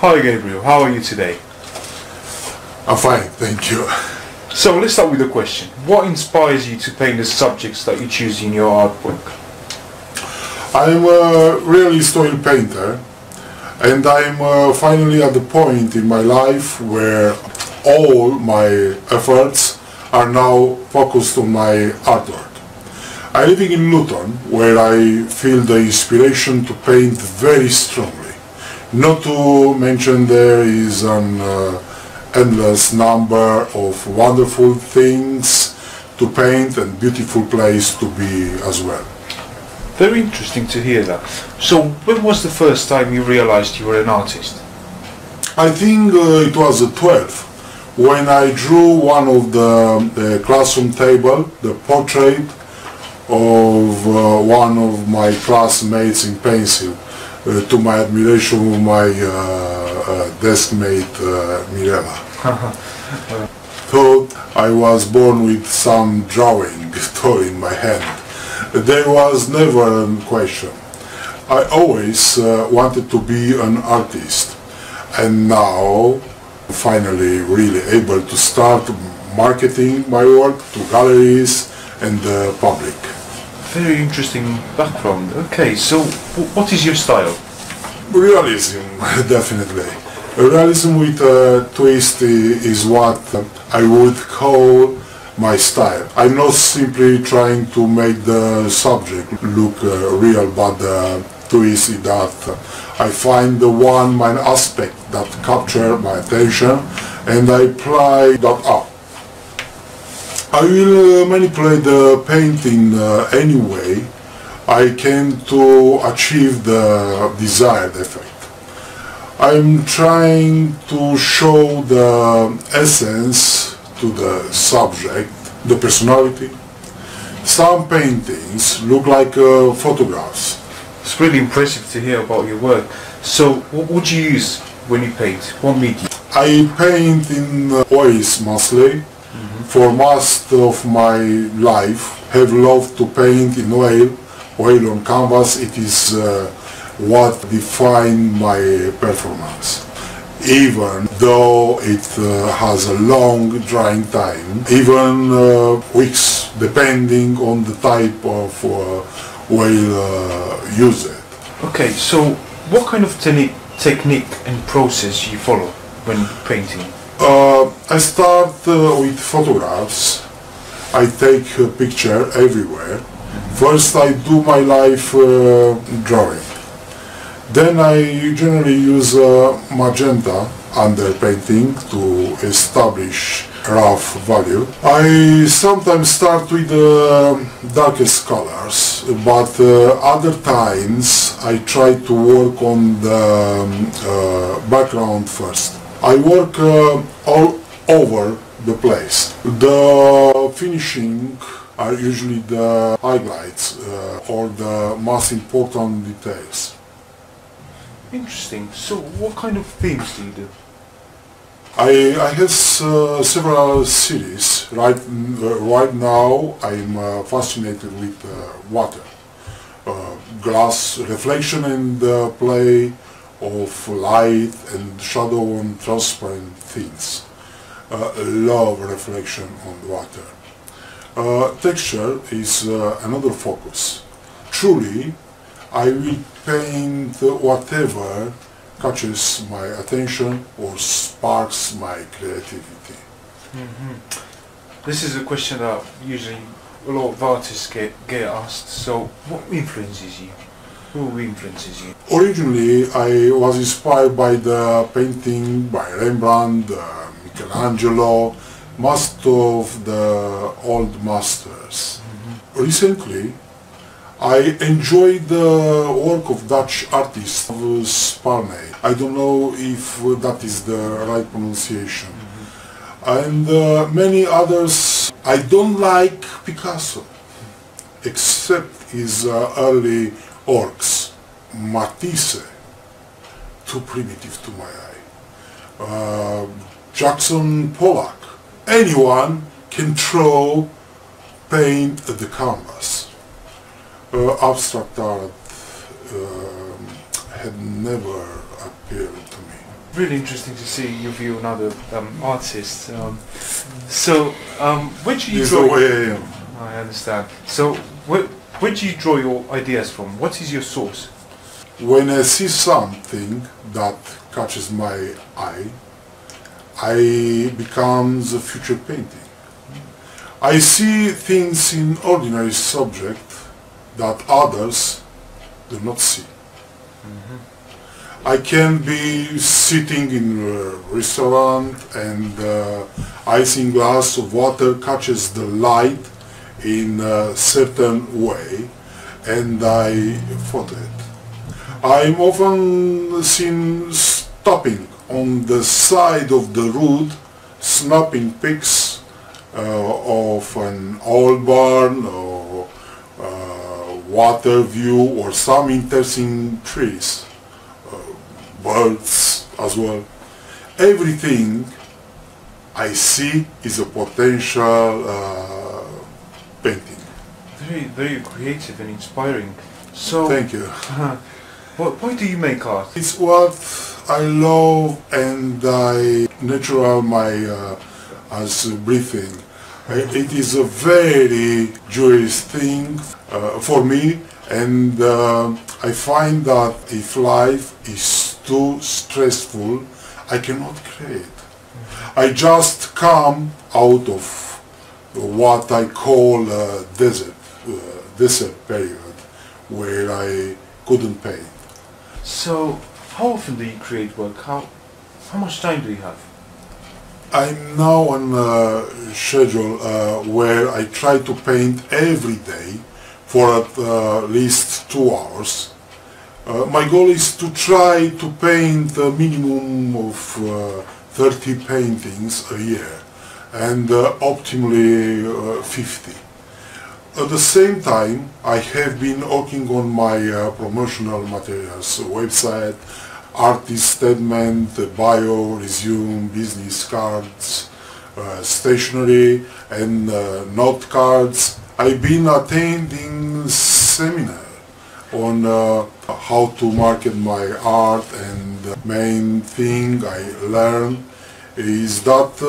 Hi Gabriel, how are you today? I'm fine, thank you. So let's start with the question. What inspires you to paint the subjects that you choose in your artwork? I'm a realist oil painter, and I'm finally at the point in my life where all my efforts are now focused on my artwork. I'm living in Luton, where I feel the inspiration to paint very strongly. Not to mention there is an endless number of wonderful things to paint and beautiful place to be as well. Very interesting to hear that. So when was the first time you realized you were an artist? I think it was at 12 when I drew one of the classroom table, the portrait of one of my classmates in pencil, to my admiration of my deskmate Mirella. Thought I was born with some drawing toy in my hand. There was never a question. I always wanted to be an artist, and now finally really able to start marketing my work to galleries and the public. Very interesting background. Okay, so what is your style? Realism, definitely. Realism with a twist is what I would call my style. I'm not simply trying to make the subject look real, but the twist is that I find the one main aspect that captures my attention and I apply that up. I will manipulate the painting any way I can to achieve the desired effect. I'm trying to show the essence to the subject, the personality. Some paintings look like photographs. It's really impressive to hear about your work. So what would you use when you paint? What medium? I paint in oils mostly. For most of my life, have loved to paint in oil on canvas. It is what defines my performance. Even though it has a long drying time, even weeks, depending on the type of oil used. Okay, so what kind of technique and process you follow when painting? I start with photographs. I take a picture everywhere. First I do my life drawing. Then I generally use magenta under painting to establish rough value. I sometimes start with the darkest colors, but other times I try to work on the background first. I work all over the place. The finishing are usually the highlights or the most important details. Interesting. So what kind of themes do you do? I have several series. Right now I'm fascinated with water, glass reflection and the play of light and shadow on transparent things. Love reflection on water. Texture is another focus. Truly, I will paint whatever catches my attention or sparks my creativity. This is a question that usually a lot of artists get asked. So what influences you? Who influences you? Originally, I was inspired by the painting by Rembrandt, Michelangelo, most of the old masters. Recently, I enjoyed the work of Dutch artist Sparney. I don't know if that is the right pronunciation. And many others. I don't like Picasso, except his early works. Matisse, too primitive to my eye. Jackson Pollock. Anyone can throw paint at the canvas. Abstract art had never appealed to me. really interesting to see your view on other artists. Where do you This is draw? the way I am. I understand. So, where do you draw your ideas from? What is your source? When I see something that catches my eye, I becomes a future painting. I see things in ordinary subject that others do not see. I can be sitting in a restaurant and icing glass of water catches the light in a certain way and I photo it. I'm often seen stopping on the side of the road snapping pics of an old barn or water view or some interesting trees. Birds as well. Everything I see is a potential painting. Very, very creative and inspiring. So, Thank you. why do you make art? It's what I love and I natural my as breathing. It is a very joyous thing for me, and I find that if life is too stressful, I cannot create. I just come out of what I call a desert period, where I couldn't paint. So, how often do you create work? How much time do you have? I'm now on a schedule where I try to paint every day for at least 2 hours. My goal is to try to paint a minimum of 30 paintings a year and optimally 50. At the same time, I have been working on my promotional materials, website, artist statement, bio, resume, business cards, stationery and note cards. I've been attending seminar on how to market my art, and the main thing I learned is that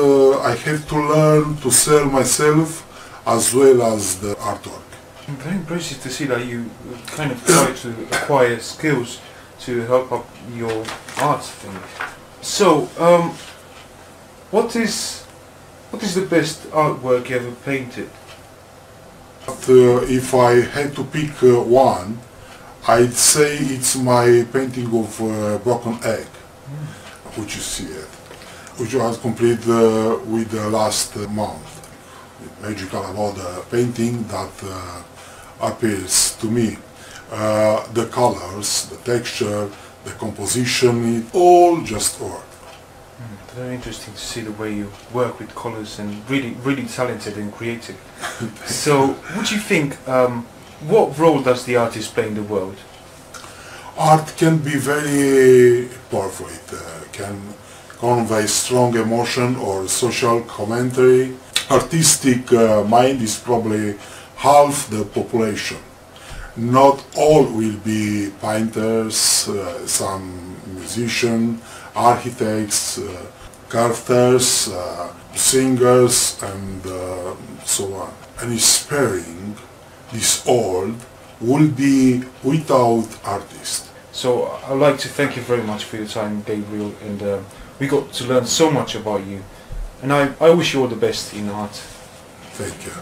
I have to learn to sell myself as well as the artwork. Very impressive to see that you kind of try to acquire skills to help up your art thing. So, what is the best artwork you ever painted? But, if I had to pick one, I'd say it's my painting of broken egg, which you see it, which was completed with the last month. It's magical about the painting that appeals to me. The colors, the texture, the composition, it all just work. Very interesting to see the way you work with colors, and really talented and creative. So, what do you think, what role does the artist play in the world? Art can be very powerful. It can convey strong emotion or social commentary. Artistic mind is probably half the population. Not all will be painters, some musicians, architects, carpenters, singers and so on. And inspiring this all will be without artists. So I'd like to thank you very much for your time, Gabriel, and we got to learn so much about you. And I wish you all the best in art. Thank you.